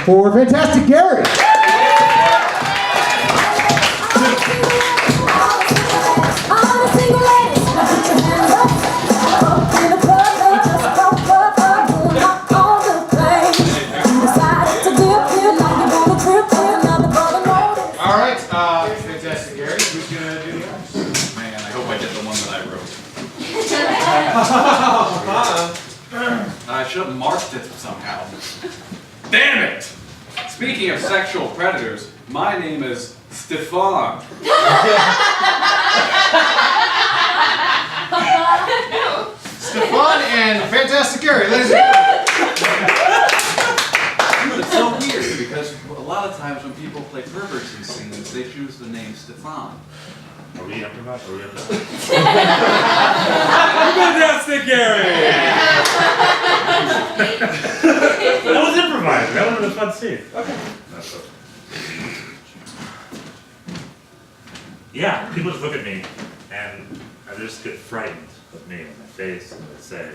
for Fantastic Gary. Fantastic Gary, who's gonna do the honors? Man, I hope I get the one that I wrote. I should have marked it somehow. Damn it! Speaking of sexual predators, my name is Stefan. Stefan and Fantastic Gary, ladies and gentlemen. It's so weird because a lot of times when people play perverts in scenes, they choose the name Stefan. Are we improvising? Are we improvising? Fantastic Gary! That was improvising. That would have been fun to see. Okay. Yeah, people just look at me and I just get frightened of me and my face and what I say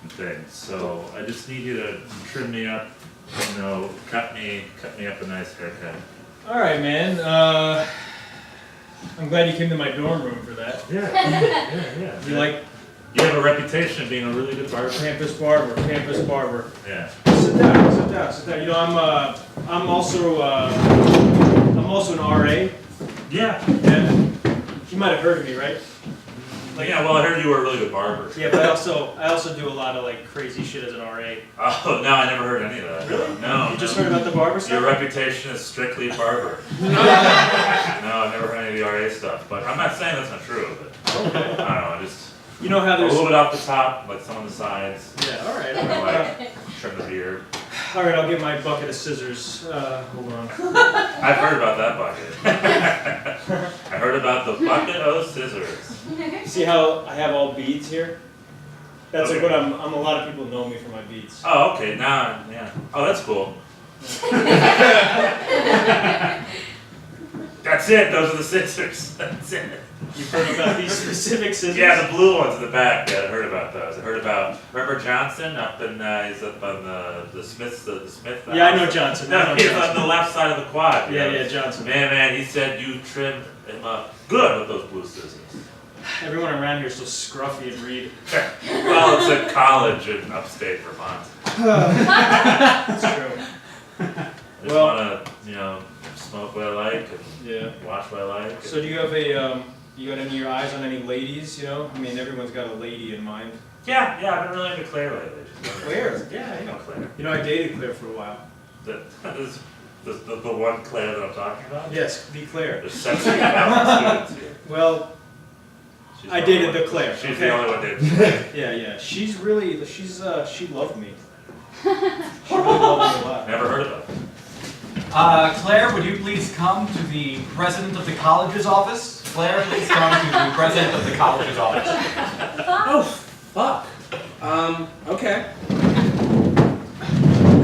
and things. So I just need you to trim me up, you know, cut me up a nice haircut. All right, man. I'm glad you came to my dorm room for that. Yeah. You like You have a reputation of being a really good barber. campus barber, campus barber. Yeah. Sit down, sit down, sit down. You know, I'm also an RA. Yeah. And you might have heard of me, right? Like, yeah, well, I heard you were a really good barber. Yeah, but I also do a lot of like crazy shit as an RA. Oh, no, I never heard any of that. Really? No. You just heard about the barber stuff? Your reputation is strictly barber. No, I've never heard any of the RA stuff. But I'm not saying that's not true, but Okay. I don't know, I just You know how a there's little bit off the top, like some on the sides. Yeah, all right. You know, like trim the beard. All right, I'll get my bucket of scissors. Hold on. I've heard about that bucket. I heard about the bucket of scissors. See how I have all beads here? That's like Okay. what I'm a lot of people know me for my beads. Oh, okay, now, yeah. Oh, that's cool. That's it, those are the scissors. That's it. You've heard about these specific scissors? Yeah, the blue ones in the back. Yeah, I heard about those. I heard about Remember Johnson up in he's up on the Smith. Yeah, I know Johnson. No, I know he's Johnson. on the left side of the quad. Yeah, you know? yeah, Johnson. Man, he said you trimmed him up good with those blue scissors. Everyone around here is so scruffy and read. Well, it's a college in upstate Vermont. That's true. I just Well- want to, smoke what I like and Yeah. watch what I like. So do you have you got any of your eyes on any ladies, you know? I mean, everyone's got a lady in mind. Yeah, I've been really into Claire lately. Claire? Yeah, you know Claire. You know, I dated Claire for a while. That is the one Claire that I'm talking about? Yes, the Claire. There's 70,000 students here. Well, She's I the dated only the one- Claire, She's okay. the only one dating. yeah. She loved me. She really loved me a lot. Never heard of it. Claire, would you please come to the president of the college's office? Claire, please come to the president of the college's office. Oh, fuck. Okay.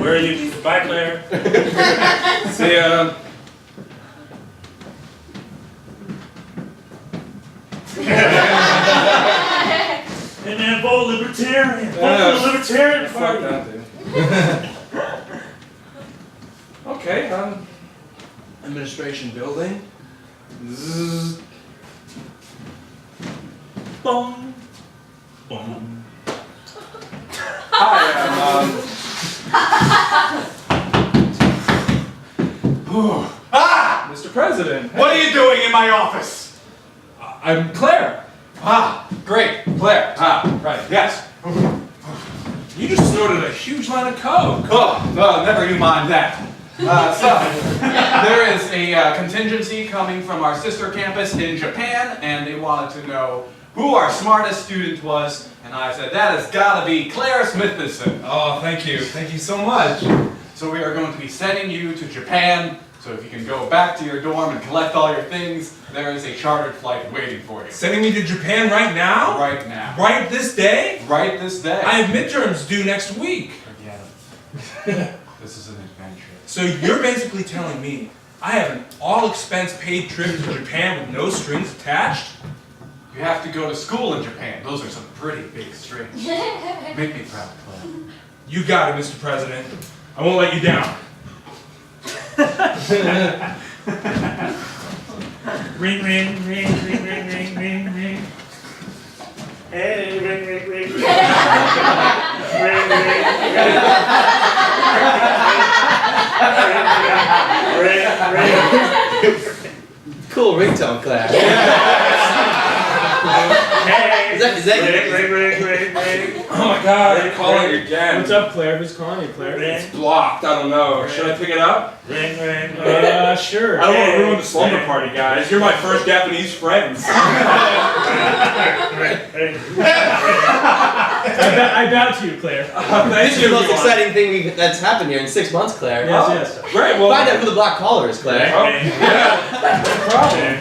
Where are you? Bye, Claire. See ya. Hey man, vote libertarian. Vote for the libertarian Fuck party. that, dude. Okay, administration building. Zzz. Boom. Boom. Hi, Mr. President. What are you doing in my office? I'm Claire. Ah, great. Claire. Ah, right. Yes. You just snorted a huge line of coke. Oh, no, never you mind that. There is a contingency coming from our sister campus in Japan, and they wanted to know who our smartest student was, and I said, that has got to be Claire Smithison. Oh, thank you. Thank you so much. So we are going to be sending you to Japan, so if you can go back to your dorm and collect all your things, there is a chartered flight waiting for you. Sending me to Japan right now? Right now. Right this day? Right this day. I have midterms due next week. Again, this is an adventure. So you're basically telling me I have an all-expense paid trip to Japan with no strings attached? You have to go to school in Japan. Those are some pretty big strings. Make me proud, Claire. You got it, Mr. President. I won't let you down. Ring, ring, ring, ring, ring, ring, ring, ring. Hey, ring, ring, ring, ring. Ring, ring, ring. Ring, ring. Cool ringtone, Claire. Hey, Is that ring, ring, ring, ring, ring. Oh my god, they're calling again. What's up, Claire? Who's calling you, Claire? Ring, Blocked, I don't know. Should I pick it up? ring, ring, ring. Sure. I don't want to ruin the slumber party, guys. You're my first Japanese friends. I bow to you, Claire. This Thank is you. the most exciting thing that's happened here in 6 months, Claire. Yes. Great, well. Find out who the black collar is, Claire. No problem.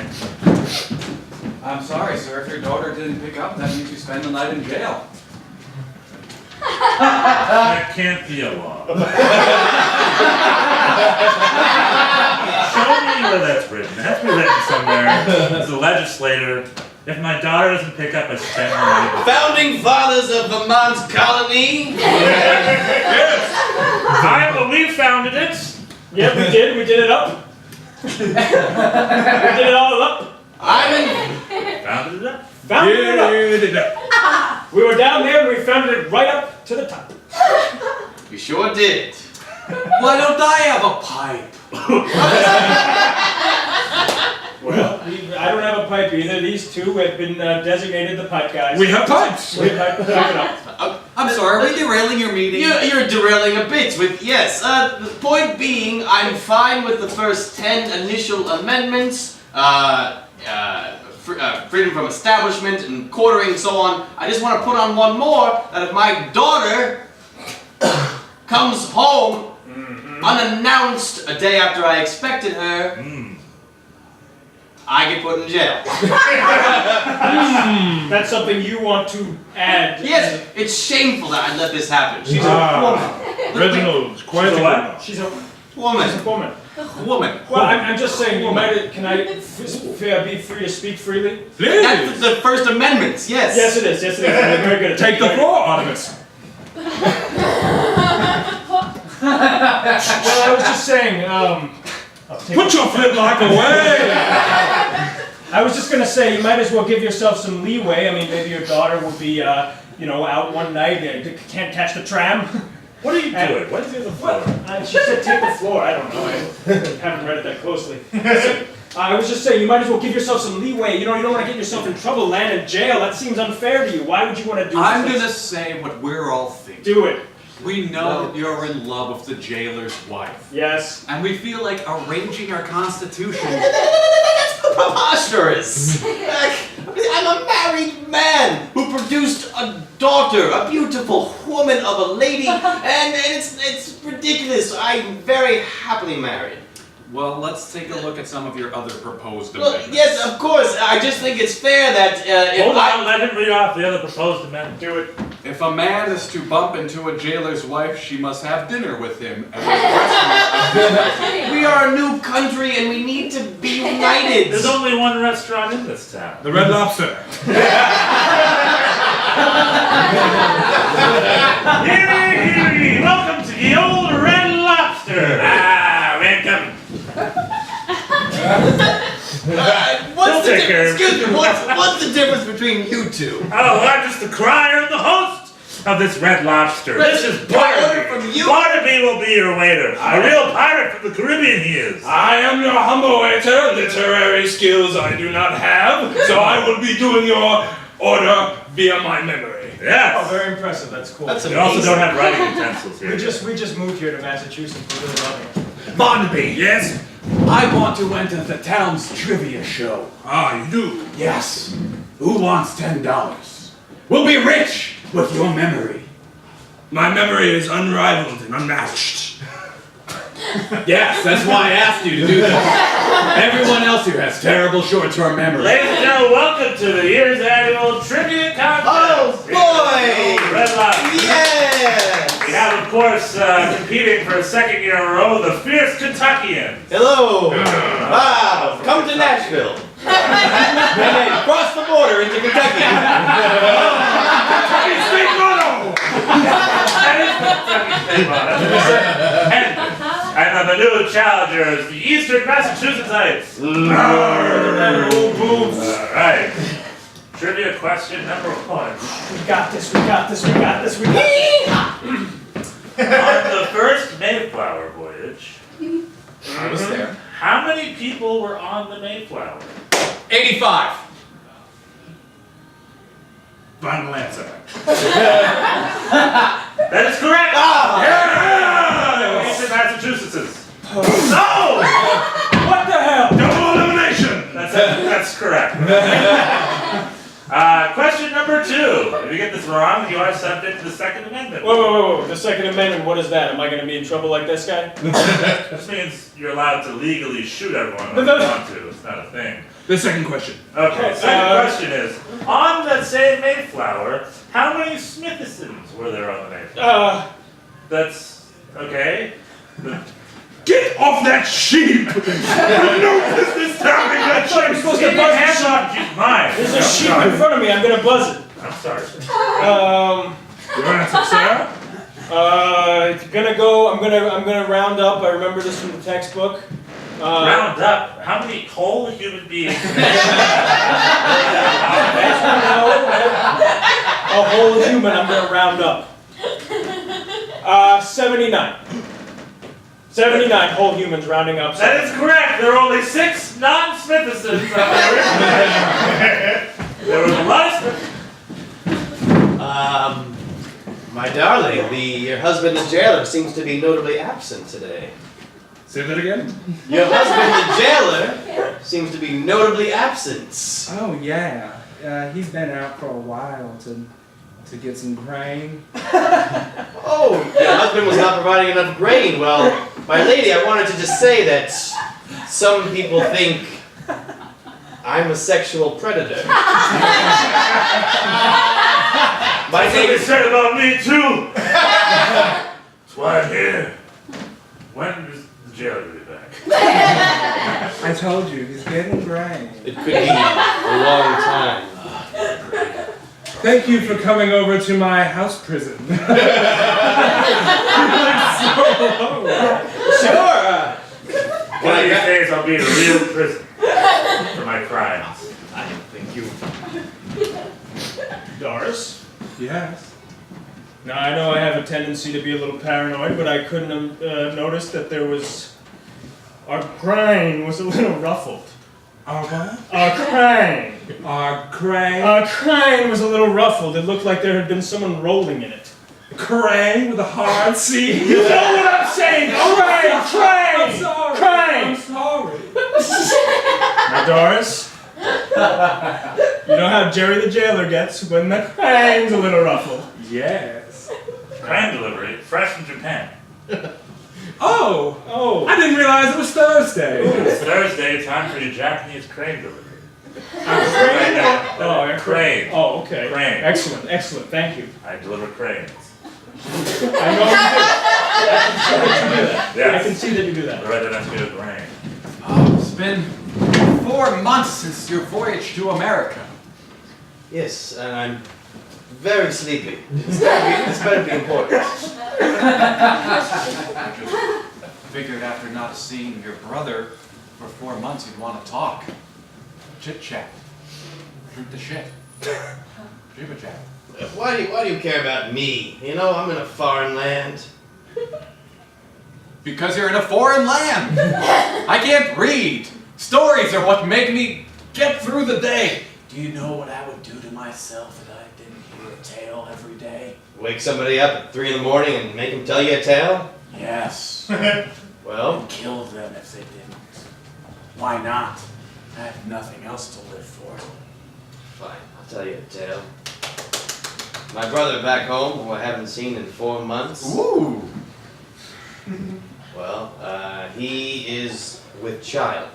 I'm sorry, sir. If your daughter didn't pick up, that means you spend the night in jail. That can't be a law. Show me where that's written. It has to be written somewhere. As a legislator, if my daughter doesn't pick up, I spend the night. Founding fathers of Vermont's colony. We founded it. Yep, we did. We did it up. We did it all up. Founded it up. Founded it up. We were down there and we founded it right up to the top. You sure did. Why don't I have a pipe? Well, I don't have a pipe either. These two have been designated the pipe guys. We have pipes. We pipe it up. I'm sorry, are we derailing your meeting? You're derailing a bit with, yes. The point being, I'm fine with the first 10 initial amendments. Freedom from establishment and quartering and so on. I just want to put on one more, that if my daughter comes home unannounced a day after I expected her, I get put in jail. That's something you want to add. Yes, it's shameful that I let this happen. She's Reginald's quite She's a what? She's a woman. woman. Woman. Well, I'm just saying, you might. Can I be free to speak freely? That's the First Amendment, yes. Yes, it is. Yes, it is. I'm very good at Take the floor, Artemis. Well, I was just saying. Put your flintlock away. I was just gonna say, you might as well give yourself some leeway. I mean, maybe your daughter will be, out one night, can't catch the tram. What are you doing? What is the other floor? She said take the floor. I don't know. I haven't read it that closely. I was just saying, you might as well give yourself some leeway. You don't want to get yourself in trouble, land in jail. That seems unfair to you. Why would you want to do I'm this? gonna say what we're all thinking. Do it. We know that you're in love with the jailer's wife. Yes. And we feel like arranging our constitution. That's preposterous. I'm a married man who produced a daughter, a beautiful woman of a lady, and it's ridiculous. I'm very happily married. Well, let's take a look at some of your other proposed Well, amendments. yes, of course. I just think it's fair that if Hold on, let him read off the other proposed amendment. Do it. If a man is to bump into a jailer's wife, she must have dinner with him. we are a new country and we need to be united. There's only one restaurant in this town. The Red Lobster. Hear, welcome to the old Red Lobster. Ah, welcome. What's the difference between you two? Oh, I'm just the crier and the host of this Red Lobster. This is I order Barber. from you. Barnaby will be your waiter. A real pirate from the Caribbean he is. I am your humble waiter. Literary skills I do not have, so I will be doing your order via my memory. Oh, Yes. very impressive. That's cool. That's We also don't have writing utensils here. we just moved here to Massachusetts. We really love it. Barnaby, Yes? I want to enter the town's trivia show. Ah, you do. Yes. Who wants $10? We'll be rich with your memory. My memory is unrivaled and unmatched. Yes, that's why I asked you to do this. Everyone else here has terrible short-term memory. Ladies and gentlemen, welcome to the year's annual trivia contest. Oh, boy! Red Lobster. Yes! We have, of course, competing for a second year in a row, the Fierce Kentuckians. Hello! Wow! Come to Nashville! And then cross the border into Kentucky! Kentucky State Motto! That is the Kentucky State Motto. And And the new challengers, the Eastern Massachusettsites. Alright. Trivia question number 1. We got this, we got this, we got this, we got this. On the first Mayflower voyage, I was there. how many people were on the Mayflower? 85. Final answer. That is correct! Yeah! Eastern Massachusetts. No! What the hell? Double elimination! That's correct. Question number 2. If you get this wrong, you are subject to the Second Amendment. Whoa. The Second Amendment, what is that? Am I going to be in trouble like this guy? This means you're allowed to legally shoot everyone when you want to. It's not a thing. The second question. Okay, second question is, on the same Mayflower, how many Smithsons were there on the Mayflower? That's, okay. Get off that sheep! No business tapping that I'm sheep! supposed to Keep your buzz hands the off, she's mine. There's a sheep in front of me, I'm going to buzz it. I'm sorry. Your answer, sir? It's gonna go. I'm gonna round up. I remember this from the textbook. Round up. How many whole human beings? A whole human. I'm gonna round up. 79. 79 whole humans rounding up. That is correct. There are only 6 non-Smithsons on there. There was a lot of Smithsons. My darling, your husband, the jailer, seems to be notably absent today. Say that again? Your husband, the jailer, seems to be notably absent. Oh yeah, he's been out for a while to get some grain. Oh, your husband was not providing enough grain. Well, my lady, I wanted to just say that some people think I'm a sexual predator. My That's what name they is... said about me too. That's why I'm here. When is the jailer going to be back? I told you, he's getting grain. It could be a long time. Thank you for coming over to my house prison. Sure. One of these days I'll be in a real prison for my crimes. I thank you. Doris. Yes. Now I know I have a tendency to be a little paranoid, but I couldn't have noticed that our crane was a little ruffled. Our what? Our crane. Our crane. Our crane was a little ruffled. It looked like there had been someone rolling in it. Crane with a hard C. You know what I'm saying? Crane! I'm sorry. Crane! I'm sorry. Now, Doris, you know how Jerry the jailer gets when the crane's a little ruffled. Yes. Crime delivery, fresh from Japan. Oh, Oh. I didn't realize it was Thursday. It's Thursday, time for your Japanese crane delivery. Oh, Crane. Oh, okay. Crane. Excellent, excellent. Thank you. I deliver cranes. I know you do. I Yes. can see that you do that. The residential grain. Oh, it's been 4 months since your voyage to America. Yes, and I'm very sleepy. This better be important. I just figured after not seeing your brother for 4 months, you'd want to talk. Chit-chat. Shoot the shit. Jibba-jab. Why do you care about me? You know, I'm in a foreign land. Because you're in a foreign land. I can't read. Stories are what make me get through the day. Do you know what I would do to myself if I didn't hear a tale every day? Wake somebody up at 3 in the morning and make them tell you a tale? Yes. Well, Kill them if they didn't. Why not? I have nothing else to live for. fine, I'll tell you a tale. My brother back home, who I haven't seen in 4 months. Ooh. Well, he is with child.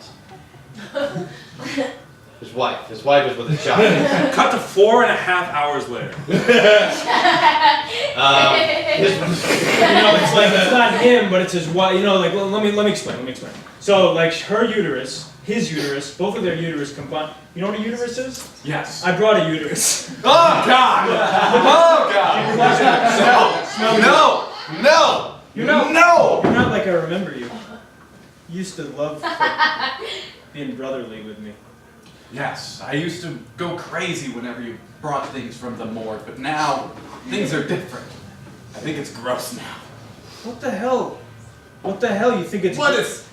His wife is with a child. Cut to 4.5 hours later. It's not him, but it's his wife. Let me explain. So, her uterus, his uterus, both of their uterus combined. You know what a uterus is? Yes. I brought a uterus. Oh God! Oh God! No! You're not like I remember you. You used to love being brotherly with me. Yes, I used to go crazy whenever you brought things from the morgue, but now things are different. I think it's gross now. What the hell? What the hell? You think it's... What is...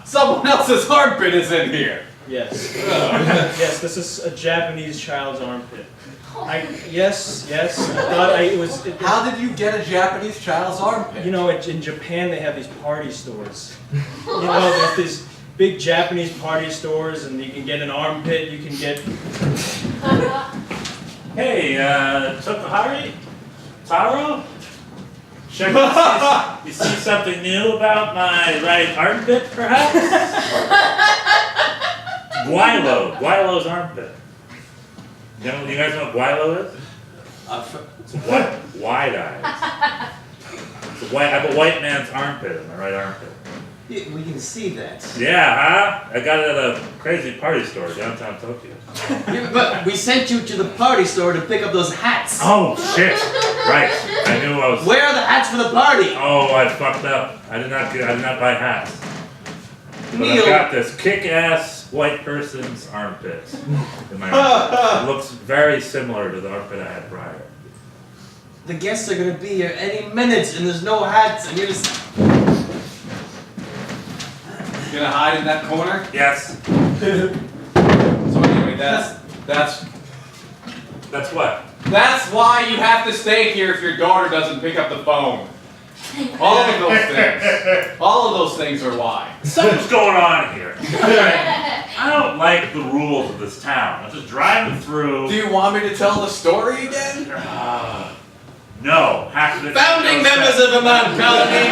Someone else's armpit is in here. Yes. Yes, this is a Japanese child's armpit. Yes, I thought it was... How did you get a Japanese child's armpit? You know, in Japan they have these party stores. You know, there's these big Japanese party stores, and you can get an armpit, you can get... Hey, Tokahari? Taro? Check you see something new about my right armpit, perhaps? Guilo's armpit. You guys know what Guilo is? It's wide eyes. I have a white man's armpit in my right armpit. Yeah, we can see that. Yeah, huh? I got it at a crazy party store downtown Tokyo. Yeah, but we sent you to the party store to pick up those hats. Oh shit! Right, I knew I was. Where are the hats for the party? Oh, I fucked up. I did not buy hats. But Neil. I've got this kick-ass white person's armpit in my armpit. It looks very similar to the armpit I had prior. The guests are gonna be here any minute, and there's no hats, and you're just... You gonna hide in that corner? Yes. So anyway, that's what? That's why you have to stay here if your daughter doesn't pick up the phone. All of those things. All of those things are why. Something's going on here. I don't like the rules of this town. I'm just driving through. Do you want me to tell the story again? No. Founding members of Vermont Colony!